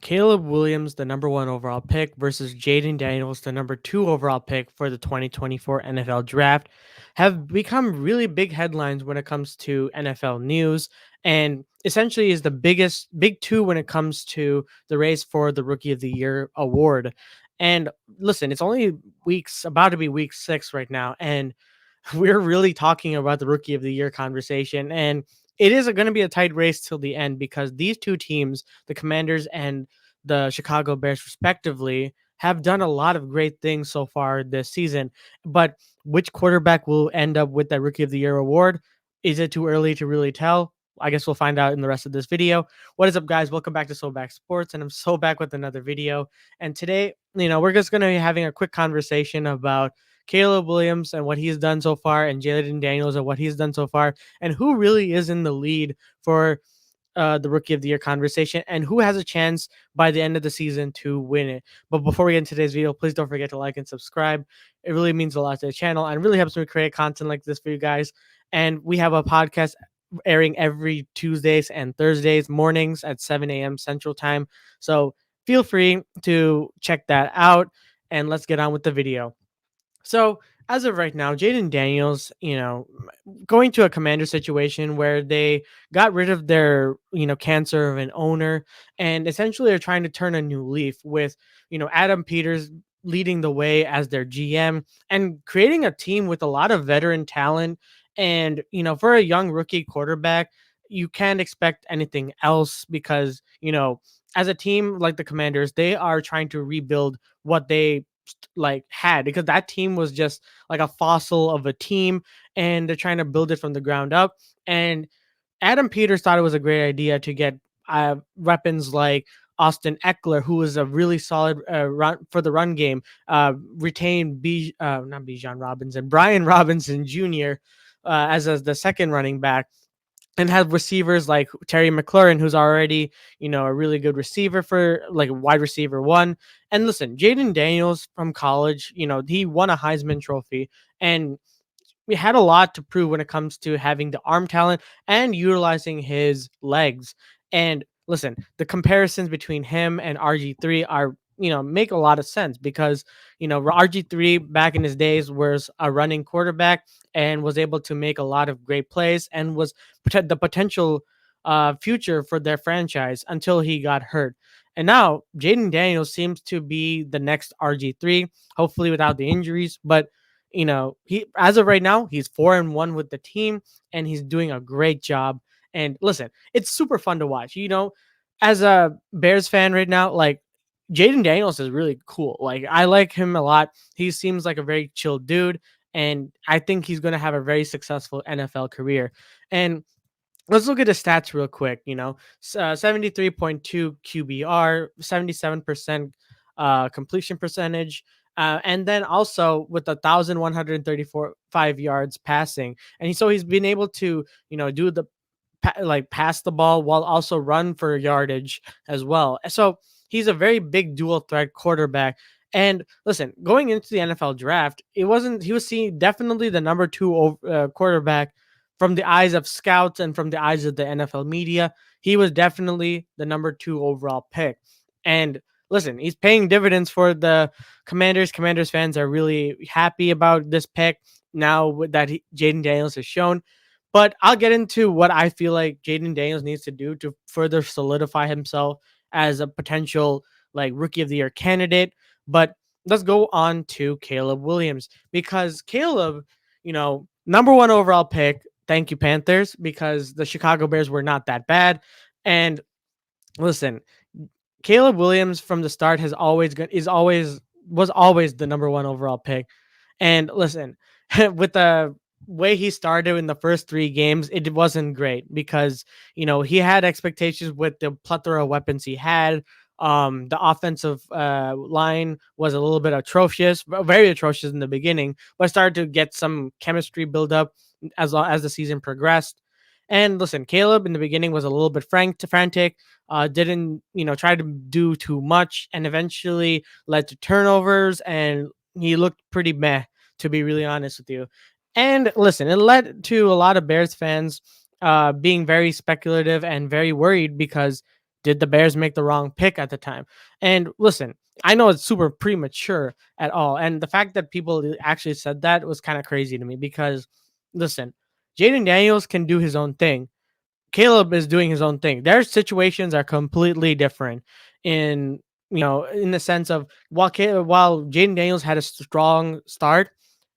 Caleb Williams, the number one overall pick, versus Jaden Daniels, the number two overall pick for the 2024 NFL draft, have become really big headlines when it comes to NFL news, and essentially is the big two when it comes to the race for the Rookie of the Year award. And listen, it's only about to be week 6 right now, and we're really talking about the Rookie of the Year conversation. And it is going to be a tight race till the end because these two teams, the Commanders and the Chicago Bears, respectively, have done a lot of great things so far this season. But which quarterback will end up with that Rookie of the Year award? Is it too early to really tell? I guess we'll find out in the rest of this video. What is up, guys? Welcome back to So Back Sports, and I'm so back with another video. And today, we're just going to be having a quick conversation about Caleb Williams and what he's done so far, and Jaden Daniels and what he's done so far, and who really is in the lead for the Rookie of the Year conversation, and who has a chance by the end of the season to win it. But before we get into today's video, please don't forget to like and subscribe. It really means a lot to the channel and really helps me create content like this for you guys. And we have a podcast airing every Tuesdays and Thursdays mornings at 7 a.m. Central Time. So feel free to check that out, and let's get on with the video. So as of right now, Jaden Daniels, going to a commander situation where they got rid of their, cancer of an owner, and essentially are trying to turn a new leaf with, Adam Peters leading the way as their GM and creating a team with a lot of veteran talent. And, for a young rookie quarterback, you can't expect anything else because, as a team like the Commanders, they are trying to rebuild what they had, because that team was just like a fossil of a team, and they're trying to build it from the ground up. And Adam Peters thought it was a great idea to get weapons like Austin Eckler, who is a really solid run for the run game. Retain not Bijan Robinson, Brian Robinson Jr. As the second running back, and have receivers like Terry McLaurin, who's already, a really good receiver for like wide receiver one. And listen, Jaden Daniels from college, he won a Heisman Trophy, and we had a lot to prove when it comes to having the arm talent and utilizing his legs. And listen, the comparisons between him and RG3 are, make a lot of sense because, RG3 back in his days was a running quarterback and was able to make a lot of great plays and was the potential future for their franchise until he got hurt. And now Jaden Daniels seems to be the next RG3, hopefully without the injuries. But he, as of right now, he's 4-1 with the team, and he's doing a great job. And listen, it's super fun to watch. As a Bears fan right now, like, Jaden Daniels is really cool. Like, I like him a lot. He seems like a very chill dude, and I think he's going to have a very successful NFL career. And let's look at the stats real quick. 73.2 QBR, 77% completion percentage, and then also with 1,134 yards passing. And so he's been able to, do the pass the ball while also run for yardage as well. So he's a very big dual threat quarterback. And listen, going into the NFL draft, he was seen definitely the number two quarterback from the eyes of scouts and from the eyes of the NFL media. He was definitely the number two overall pick. And listen, he's paying dividends for the Commanders. Commanders fans are really happy about this pick now that Jaden Daniels has shown. But I'll get into what I feel like Jaden Daniels needs to do to further solidify himself as a potential like Rookie of the Year candidate. But let's go on to Caleb Williams, because Caleb, number one overall pick. Thank you, Panthers, because the Chicago Bears were not that bad. And listen, Caleb Williams from the start was always the number one overall pick. And listen, with the way he started in the first 3 games, it wasn't great because, he had expectations with the plethora of weapons he had. The offensive line was a little bit atrocious, very atrocious in the beginning, but started to get some chemistry build up as the season progressed. And listen, Caleb in the beginning was a little bit frantic, didn't, try to do too much, and eventually led to turnovers, and he looked pretty meh, to be really honest with you. And listen, it led to a lot of Bears fans being very speculative and very worried because Did the Bears make the wrong pick at the time? And listen, I know it's super premature at all. And the fact that people actually said that was kind of crazy to me because listen, Jaden Daniels can do his own thing. Caleb is doing his own thing. Their situations are completely different in in the sense of while Jaden Daniels had a strong start,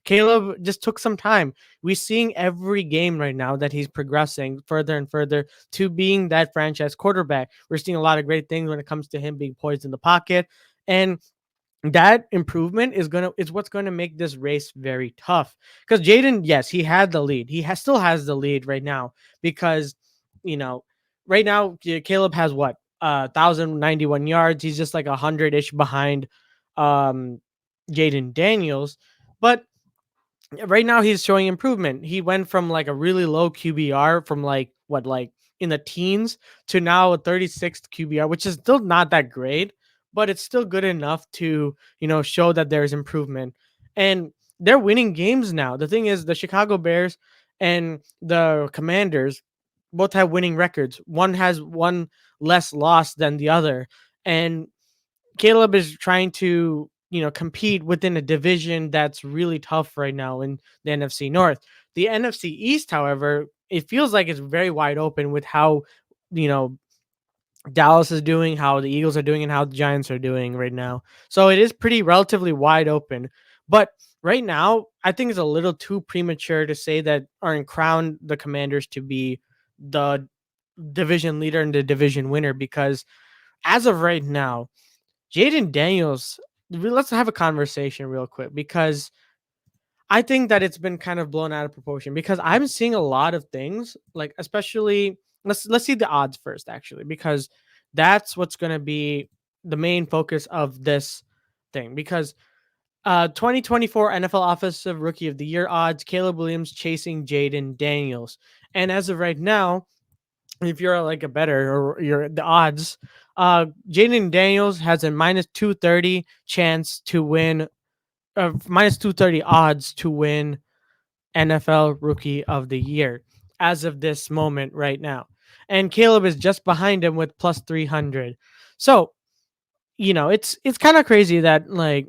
Caleb just took some time. We're seeing every game right now that he's progressing further and further to being that franchise quarterback. We're seeing a lot of great things when it comes to him being poised in the pocket, and that improvement is what's gonna make this race very tough. Because Jaden, yes, he had the lead. Still has the lead right now because you know right now Caleb has what 1,091 yards. He's just like 100 ish behind um Jaden Daniels, but right now he's showing improvement. He went from like a really low QBR from like in the teens to now a 36th QBR, which is still not that great, but it's still good enough to, show that there's improvement. And they're winning games now. The thing is the Chicago Bears and the Commanders both have winning records. One has one less loss than the other. And Caleb is trying to, compete within a division that's really tough right now in the NFC North. The NFC East, however, it feels like it's very wide open with how, you know, Dallas is doing, how the Eagles are doing, and how the Giants are doing right now. So it is pretty relatively wide open. But right now, I think it's a little too premature to say that or crown the Commanders to be the division leader and the division winner because as of right now, Jaden Daniels, let's have a conversation real quick because I think that it's been kind of blown out of proportion because I'm seeing a lot of things like especially let's see the odds first actually because that's what's going to be the main focus of this thing because 2024 NFL Offensive Rookie of the Year odds, Caleb Williams chasing Jaden Daniels. And as of right now, if you're like a better or you're the odds, Jaden Daniels has a minus 230 chance to win, minus 230 odds to win NFL Rookie of the Year as of this moment right now. And Caleb is just behind him with plus 300. So, it's kind of crazy that like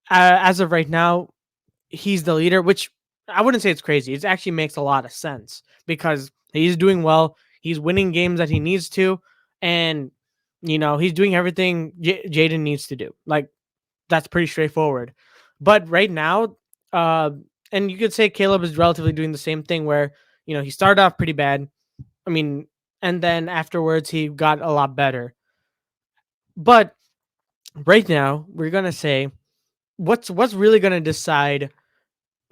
as of right now, he's the leader, which I wouldn't say it's crazy. It actually makes a lot of sense because he's doing well. He's winning games that he needs to, and he's doing everything Jaden needs to do. Like that's pretty straightforward. But right now, uh, and you could say Caleb is relatively doing the same thing where he started off pretty bad. I mean, and then afterwards he got a lot better. But right now, we're gonna say what's really gonna decide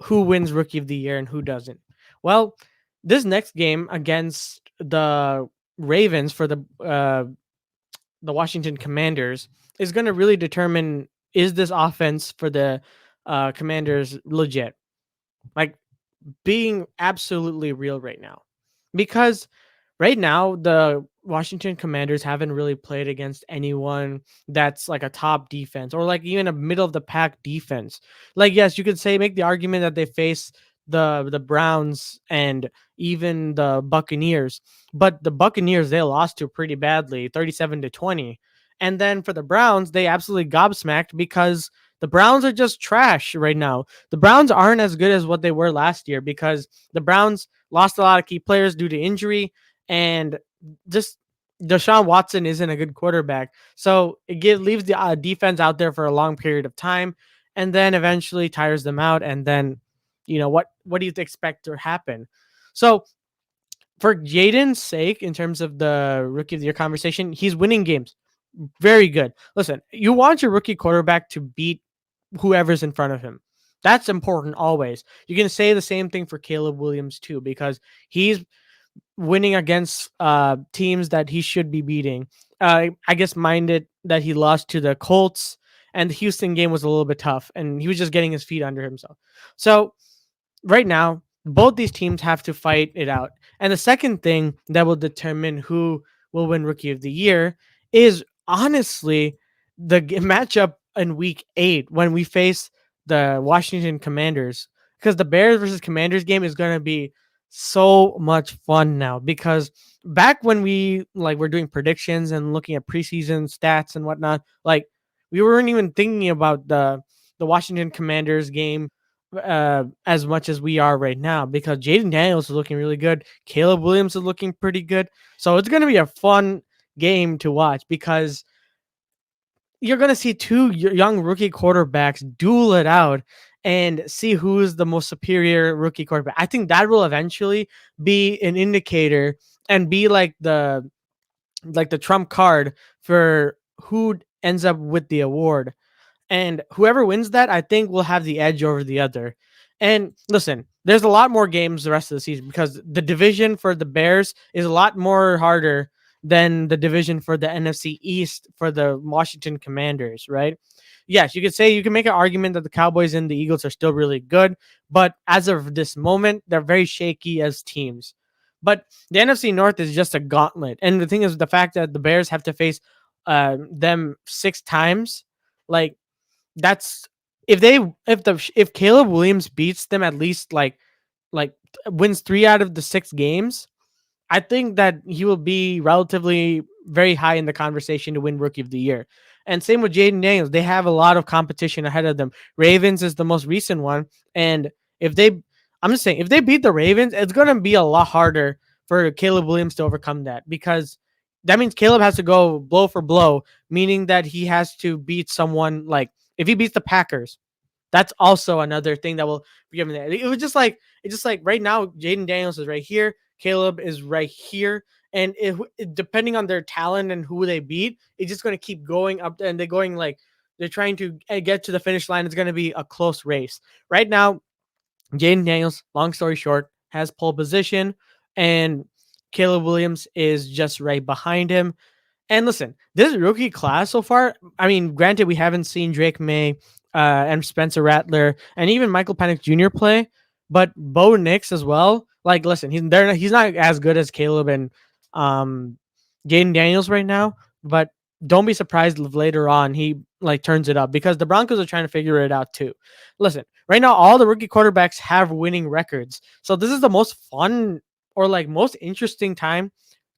who wins Rookie of the Year and who doesn't. Well, this next game against the Ravens for the Washington Commanders is going to really determine is this offense for the Commanders legit, like being absolutely real right now, because right now the Washington Commanders haven't really played against anyone that's like a top defense or like even a middle of the pack defense. Like yes, you could say make the argument that they face the Browns and even the Buccaneers, but the Buccaneers they lost to pretty badly, 37-20. And then for the Browns, they absolutely gobsmacked because the Browns are just trash right now. The Browns aren't as good as what they were last year because the Browns lost a lot of key players due to injury and just Deshaun Watson isn't a good quarterback. So leaves the defense out there for a long period of time and then eventually tires them out. And then, what do you expect to happen? So for Jaden's sake, in terms of the rookie of the year conversation, he's winning games. Very good. Listen, you want your rookie quarterback to beat whoever's in front of him. That's important always. You can say the same thing for Caleb Williams too, because he's winning against teams that he should be beating. I guess minded that he lost to the Colts and the Houston game was a little bit tough and he was just getting his feet under himself. So right now, both these teams have to fight it out. And the second thing that will determine who will win Rookie of the Year is honestly the matchup in Week 8 when we face the Washington Commanders. Because the Bears versus Commanders game is going to be so much fun now because back when we were doing predictions and looking at preseason stats and whatnot, like we weren't even thinking about the Washington Commanders game as much as we are right now because Jaden Daniels is looking really good. Caleb Williams is looking pretty good. So it's going to be a fun game to watch because you're going to see two young rookie quarterbacks duel it out and see who's the most superior rookie quarterback. I think that will eventually be an indicator and be like the trump card for who ends up with the award, and whoever wins that, I think, will have the edge over the other. And listen, there's a lot more games the rest of the season because the division for the Bears is a lot more harder than the division for the NFC East for the Washington Commanders, right? Yes, you could say you can make an argument that the Cowboys and the Eagles are still really good, but as of this moment, they're very shaky as teams. But the NFC North is just a gauntlet. And the thing is, the fact that the Bears have to face them 6 times, like that's if Caleb Williams beats them at least like wins 3 out of the 6 games, I think that he will be relatively very high in the conversation to win Rookie of the Year. And same with Jaden Daniels. They have a lot of competition ahead of them. Ravens is the most recent one. And if they, I'm just saying, if they beat the Ravens, it's going to be a lot harder for Caleb Williams to overcome that because that means Caleb has to go blow for blow, meaning that he has to beat someone like if he beats the Packers, that's also another thing that will be given there. It's just like right now, Jaden Daniels is right here, Caleb is right here, and depending on their talent and who they beat, it's just going to keep going up, and they're going like they're trying to get to the finish line. It's going to be a close race. Right now, Jaden Daniels, long story short, has pole position, and Caleb Williams is just right behind him. And listen, this rookie class so far, I mean, granted, we haven't seen Drake May and Spencer Rattler and even Michael Penix Jr. play, but Bo Nix as well. Like, listen, he's not as good as Caleb and um, Jaden Daniels right now, but don't be surprised if later on he like turns it up because the Broncos are trying to figure it out too. Listen, right now all the rookie quarterbacks have winning records, so this is the most fun or like most interesting time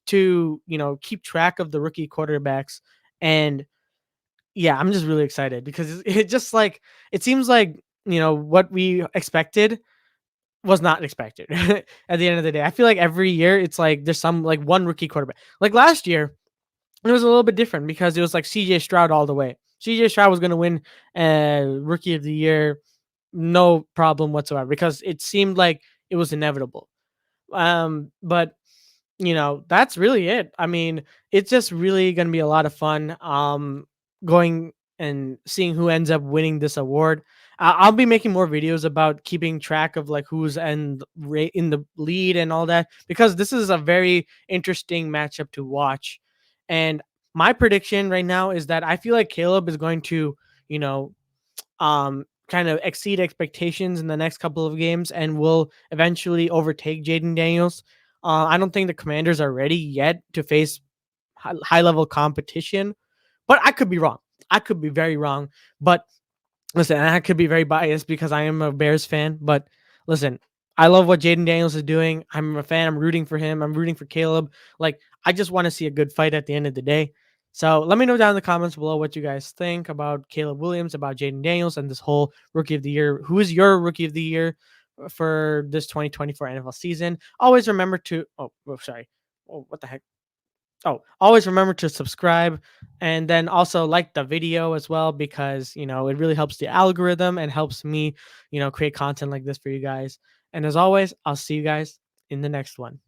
to keep track of the rookie quarterbacks. And yeah, I'm just really excited because it just like it seems like what we expected was not expected at the end of the day. I feel like every year it's like there's some like one rookie quarterback. Like last year it was a little bit different because it was like CJ Stroud all the way. CJ Stroud was going to win rookie of the year, no problem whatsoever, because it seemed like it was inevitable. But that's really it. I mean, it's just really going to be a lot of fun going and seeing who ends up winning this award. I'll be making more videos about keeping track of like who's in the lead and all that because this is a very interesting matchup to watch. And my prediction right now is that I feel like Caleb is going to, you know, kind of exceed expectations in the next couple of games and will eventually overtake Jaden Daniels. I don't think the Commanders are ready yet to face high level competition, but I could be wrong. I could be very wrong. But listen, I could be very biased because I am a Bears fan. But listen, I love what Jaden Daniels is doing. I'm a fan. I'm rooting for him. I'm rooting for Caleb. Like, I just want to see a good fight at the end of the day. So let me know down in the comments below what you guys think about Caleb Williams, about Jaden Daniels, and this whole Rookie of the Year. Who is your Rookie of the Year for this 2024 NFL season? Always remember to. Oh, sorry. Oh, what the heck? Oh, always remember to subscribe and then also like the video as well because, it really helps the algorithm and helps me, create content like this for you guys. And as always, I'll see you guys in the next one.